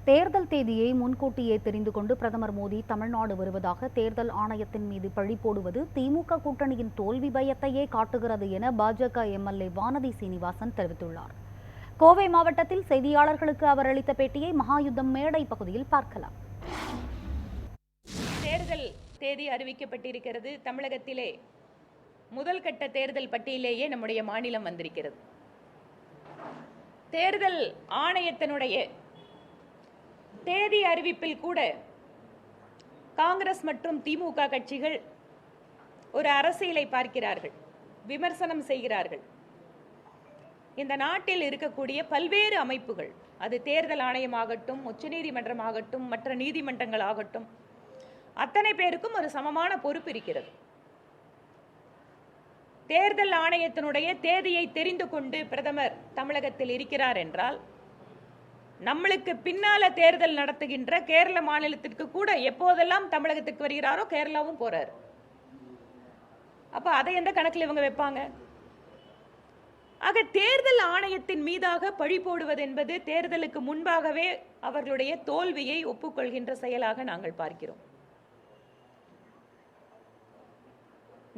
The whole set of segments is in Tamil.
தேர்தல் தேதியை முன்கூட்டியே தெரிந்து கொண்டு பிரதமர் மோடி தமிழ்நாடு வருவதாக தேர்தல் ஆணையத்தின் மீது பழி போடுவது திமுக கூட்டணியின் தோல்வி பயத்தையே காட்டுகிறது என பாஜக எம்எல்ஏ வானதி சீனிவாசன் தெரிவித்துள்ளார். கோவை மாவட்டத்தில் செய்தியாளர்களுக்கு அவர் அளித்த பேட்டியை மகாயுத்தம் மேடை பகுதியில் பார்க்கலாம். தேர்தல் தேதி அறிவிக்கப்பட்டிருக்கிறது. தமிழகத்திலே முதல் கட்ட தேர்தல் பட்டியலேயே நம்முடைய மாநிலம் வந்திருக்கிறது. தேர்தல் ஆணையத்தினுடைய தேதி அறிவிப்பில் கூட காங்கிரஸ் மற்றும் திமுக கட்சிகள் ஒரு அரசியலை பார்க்கிறார்கள், விமர்சனம் செய்கிறார்கள். இந்த நாட்டில் இருக்கக்கூடிய பல்வேறு அமைப்புகள், அது தேர்தல் ஆணையமாகட்டும், உச்சநீதிமன்றமாகட்டும், மற்ற நீதிமன்றங்கள் ஆகட்டும், அத்தனை பேருக்கும் ஒரு சமமான பொறுப்பு இருக்கிறது. தேர்தல் ஆணையத்தினுடைய தேதியை தெரிந்து கொண்டு பிரதமர் தமிழகத்தில் இருக்கிறார் என்றால், நம்மளுக்கு பின்னால தேர்தல் நடத்துகின்ற கேரள மாநிலத்திற்கு கூட எப்போதெல்லாம் தமிழகத்துக்கு வருகிறாரோ கேரளாவும் போறாரு. அப்ப அதை எந்த கணக்கில் இவங்க வைப்பாங்க? ஆக தேர்தல் ஆணையத்தின் மீதாக பழி போடுவது என்பது தேர்தலுக்கு முன்பாகவே அவர்களுடைய தோல்வியை ஒப்புக்கொள்கின்ற செயலாக நாங்கள் பார்க்கிறோம்.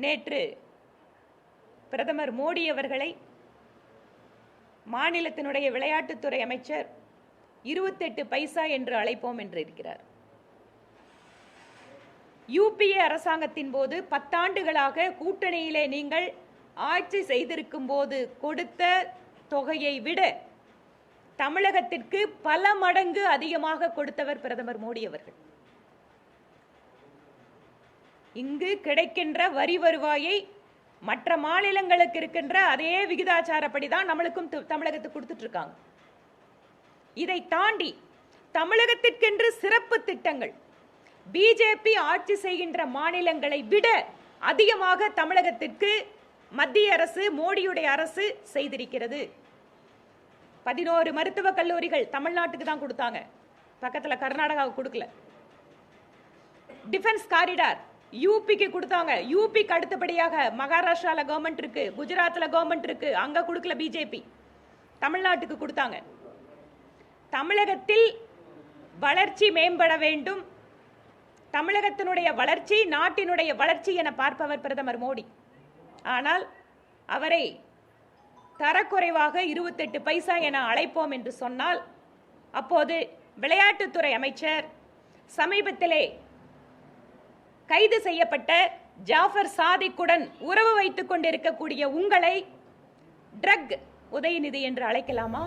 நேற்று பிரதமர் மோடி அவர்களை மாநிலத்தினுடைய விளையாட்டுத்துறை அமைச்சர் 28 பைசா என்று அழைப்போம் என்று இருக்கிறார். யூபிஏ அரசாங்கத்தின் போது 10 ஆண்டுகளாக கூட்டணியிலே நீங்கள் ஆட்சி செய்திருக்கும் போது கொடுத்த தொகையை விட தமிழகத்திற்கு பல மடங்கு அதிகமாக கொடுத்தவர் பிரதமர் மோடி அவர்கள். இங்கு கிடைக்கின்ற வரி வருவாயை மற்ற மாநிலங்களுக்கு இருக்கின்ற அதே விகிதாச்சாரப்படி தான் நம்மளுக்கும் தமிழகத்துக்கு கொடுத்துட்டு இருக்காங்க. இதை தாண்டி தமிழகத்திற்கென்று சிறப்பு திட்டங்கள் பிஜேபி ஆட்சி செய்கின்ற மாநிலங்களை விட அதிகமாக தமிழகத்திற்கு மத்திய அரசு, மோடியுடைய அரசு செய்திருக்கிறது. 11 மருத்துவக் கல்லூரிகள் தமிழ்நாட்டுக்கு தான் கொடுத்தாங்க, பக்கத்தில் கர்நாடகாவுக்கு கொடுக்கல. டிஃபென்ஸ் காரிடார் யூபிக்கு கொடுத்தாங்க, யூபிக்கு அடுத்தபடியாக மகாராஷ்டிரால கவர்மெண்ட் இருக்கு, குஜராத்ல கவர்மெண்ட் இருக்கு, அங்க கொடுக்கல பிஜேபி, தமிழ்நாட்டுக்கு கொடுத்தாங்க. தமிழகத்தில் வளர்ச்சி மேம்பட வேண்டும், தமிழகத்தினுடைய வளர்ச்சி நாட்டினுடைய வளர்ச்சி என பார்ப்பவர் பிரதமர் மோடி. ஆனால் அவரை தரக்குறைவாக 28 பைசா என அழைப்போம் என்று சொன்னால், அப்போது விளையாட்டுத்துறை அமைச்சர் சமீபத்திலே கைது செய்யப்பட்ட ஜாஃபர் சாதிக்குடன் உறவு வைத்துக் கொண்டிருக்கக்கூடிய உங்களை ட்ரக் உதயநிதி என்று அழைக்கலாமா?